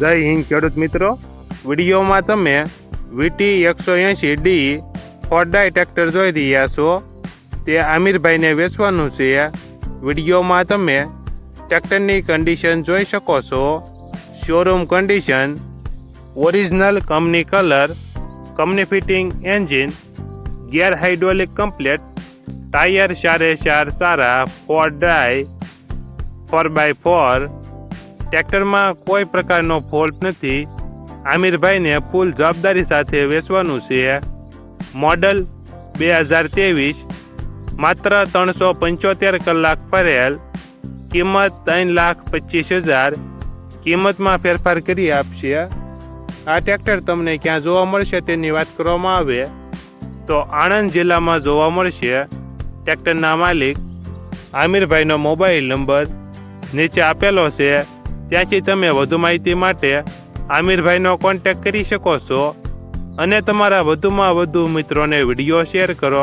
જય હિન્દ ખેડૂત મિત્રો, વિડીયોમાં તમે VT 180D ફોર્ડાઈ ટ્રેક્ટર જોઈ રહ્યા છો. તે આમિરભાઈને વેચવાનું છે. વિડીયોમાં તમે ટ્રેક્ટરની કન્ડિશન જોઈ શકો છો. Showroom condition, original company colour, company fitting engine, gear hydraulic complete, tyre 4x4 સારા, ફોર્ડાઈ 4x4. ટ્રેક્ટરમાં કોઈ પ્રકારનો ફોલ્ટ નથી. આમિરભાઈને ફૂલ જવાબદારી સાથે વેચવાનું છે. મોડલ 2023, માત્ર 375 કલાક ફરેલ. કિંમત 3,25,000. કિંમતમાં ફેરફાર કરી આપશે. આ ટ્રેક્ટર તમને ક્યાં જોવા મળશે તેની વાત કરવામાં આવે તો આણંદ જિલ્લામાં જોવા મળશે. ટ્રેક્ટરના માલિક આમિરભાઈનો મોબાઈલ નંબર નીચે આપેલો છે. ત્યાંથી તમે વધુ માહિતી માટે આમિરભાઈનો કોન્ટેક્ટ કરી શકો છો અને તમારા વધુમાં વધુ મિત્રોને વિડીયો શેર કરો.